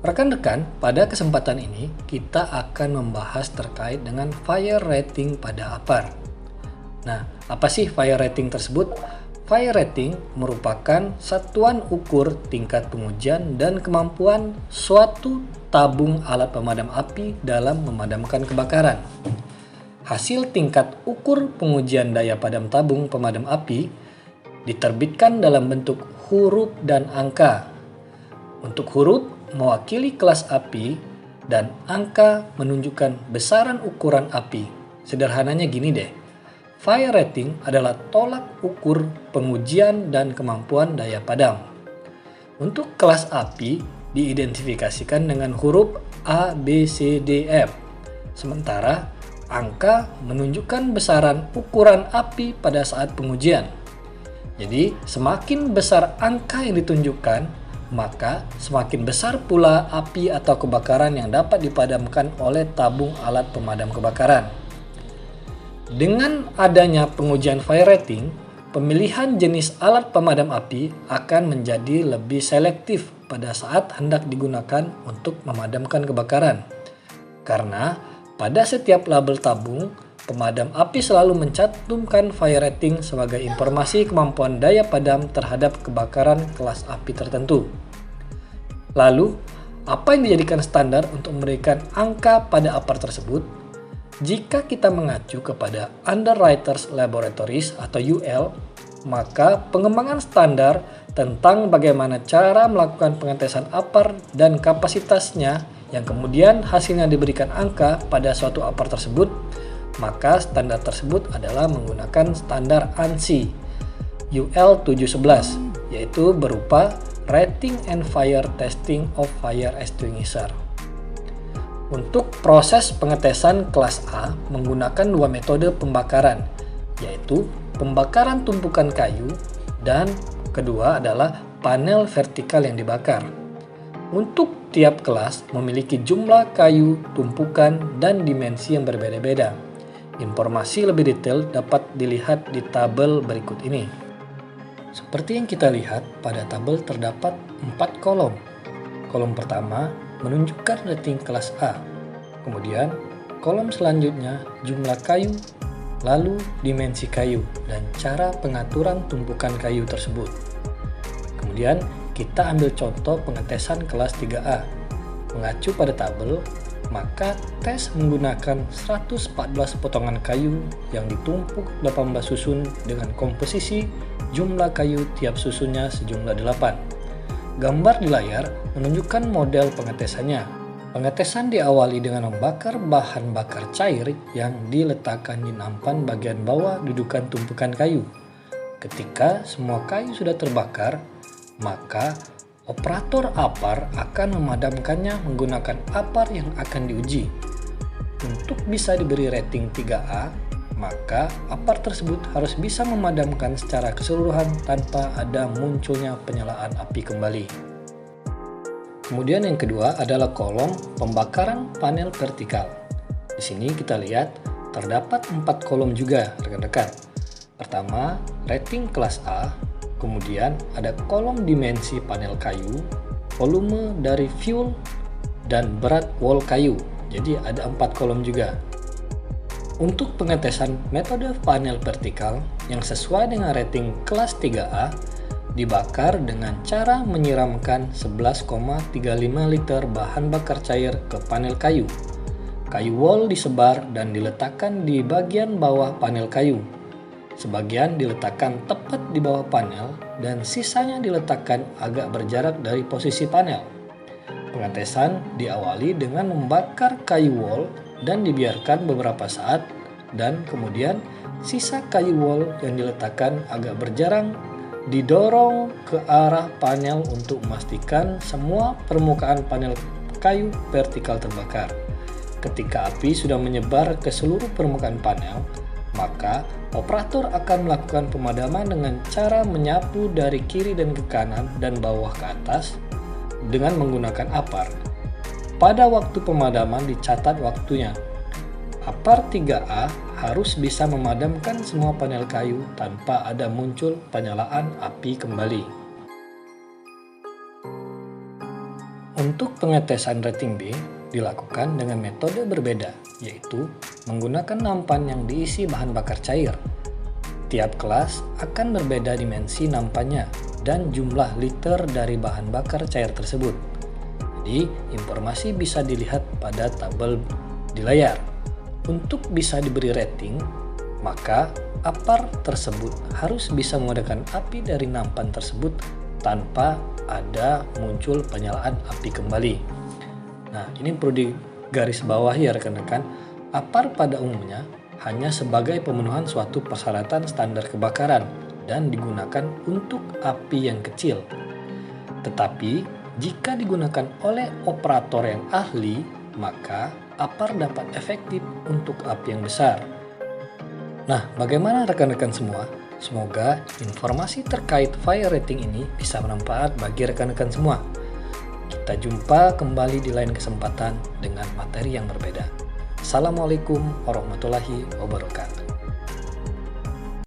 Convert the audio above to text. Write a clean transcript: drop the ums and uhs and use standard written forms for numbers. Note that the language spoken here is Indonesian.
Rekan-rekan, pada kesempatan ini kita akan membahas terkait dengan fire rating pada APAR. Nah, apa sih fire rating tersebut? Fire rating merupakan satuan ukur tingkat pengujian dan kemampuan suatu tabung alat pemadam api dalam memadamkan kebakaran. Hasil tingkat ukur pengujian daya padam tabung pemadam api diterbitkan dalam bentuk huruf dan angka. Untuk huruf mewakili kelas api dan angka menunjukkan besaran ukuran api. Sederhananya gini deh, fire rating adalah tolak ukur pengujian dan kemampuan daya padam. Untuk kelas api diidentifikasikan dengan huruf A, B, C, D, F. Sementara angka menunjukkan besaran ukuran api pada saat pengujian. Jadi semakin besar angka yang ditunjukkan, maka semakin besar pula api atau kebakaran yang dapat dipadamkan oleh tabung alat pemadam kebakaran. Dengan adanya pengujian fire rating, pemilihan jenis alat pemadam api akan menjadi lebih selektif pada saat hendak digunakan untuk memadamkan kebakaran. Karena pada setiap label tabung, pemadam api selalu mencantumkan fire rating sebagai informasi kemampuan daya padam terhadap kebakaran kelas api tertentu. Lalu, apa yang dijadikan standar untuk memberikan angka pada APAR tersebut? Jika kita mengacu kepada Underwriters Laboratories atau UL, maka pengembangan standar tentang bagaimana cara melakukan pengetesan APAR dan kapasitasnya yang kemudian hasilnya diberikan angka pada suatu APAR tersebut, maka standar tersebut adalah menggunakan standar ANSI UL 711, yaitu berupa Rating and Fire Testing of Fire Extinguisher. Untuk proses pengetesan kelas A menggunakan dua metode pembakaran, yaitu pembakaran tumpukan kayu dan kedua adalah panel vertikal yang dibakar. Untuk tiap kelas memiliki jumlah kayu, tumpukan, dan dimensi yang berbeda-beda. Informasi lebih detail dapat dilihat di tabel berikut ini. Seperti yang kita lihat, pada tabel terdapat 4 kolom. Kolom pertama menunjukkan rating kelas A. Kemudian, kolom selanjutnya jumlah kayu, lalu dimensi kayu, dan cara pengaturan tumpukan kayu tersebut. Kemudian, kita ambil contoh pengetesan kelas 3A. Mengacu pada tabel, maka tes menggunakan 114 potongan kayu yang ditumpuk 18 susun dengan komposisi jumlah kayu tiap susunnya sejumlah 8. Gambar di layar menunjukkan model pengetesannya. Pengetesan diawali dengan membakar bahan bakar cair yang diletakkan di nampan bagian bawah dudukan tumpukan kayu. Ketika semua kayu sudah terbakar, maka operator APAR akan memadamkannya menggunakan APAR yang akan diuji. Untuk bisa diberi rating 3A, maka APAR tersebut harus bisa memadamkan secara keseluruhan tanpa ada munculnya penyalaan api kembali. Kemudian yang kedua adalah kolom pembakaran panel vertikal. Di sini kita lihat terdapat 4 kolom juga, rekan-rekan. Pertama, rating kelas A. Kemudian ada kolom dimensi panel kayu, volume dari fuel, dan berat wall kayu. Jadi ada 4 kolom juga. Untuk pengetesan metode panel vertikal yang sesuai dengan rating kelas 3A, dibakar dengan cara menyiramkan 11,35 liter bahan bakar cair ke panel kayu. Kayu wall disebar dan diletakkan di bagian bawah panel kayu. Sebagian diletakkan tepat di bawah panel dan sisanya diletakkan agak berjarak dari posisi panel. Pengetesan diawali dengan membakar kayu wall dan dibiarkan beberapa saat, dan kemudian sisa kayu wall yang diletakkan agak berjarak didorong ke arah panel untuk memastikan semua permukaan panel kayu vertikal terbakar. Ketika api sudah menyebar ke seluruh permukaan panel, maka operator akan melakukan pemadaman dengan cara menyapu dari kiri dan ke kanan dan bawah ke atas dengan menggunakan APAR. Pada waktu pemadaman dicatat waktunya. APAR 3A harus bisa memadamkan semua panel kayu tanpa ada muncul penyalaan api kembali. Untuk pengetesan rating B dilakukan dengan metode berbeda, yaitu menggunakan nampan yang diisi bahan bakar cair. Tiap kelas akan berbeda dimensi nampannya dan jumlah liter dari bahan bakar cair tersebut. Jadi, informasi bisa dilihat pada tabel di layar. Untuk bisa diberi rating, maka apar tersebut harus bisa memadamkan api dari nampan tersebut tanpa ada muncul penyalaan api kembali. Nah, ini perlu digaris bawahi ya rekan-rekan. Apar pada umumnya hanya sebagai pemenuhan suatu persyaratan standar kebakaran dan digunakan untuk api yang kecil. Tetapi, jika digunakan oleh operator yang ahli, maka apar dapat efektif untuk api yang besar. Nah, bagaimana rekan-rekan semua? Semoga informasi terkait fire rating ini bisa bermanfaat bagi rekan-rekan semua. Kita jumpa kembali di lain kesempatan dengan materi yang berbeda. Assalamualaikum warahmatullahi wabarakatuh.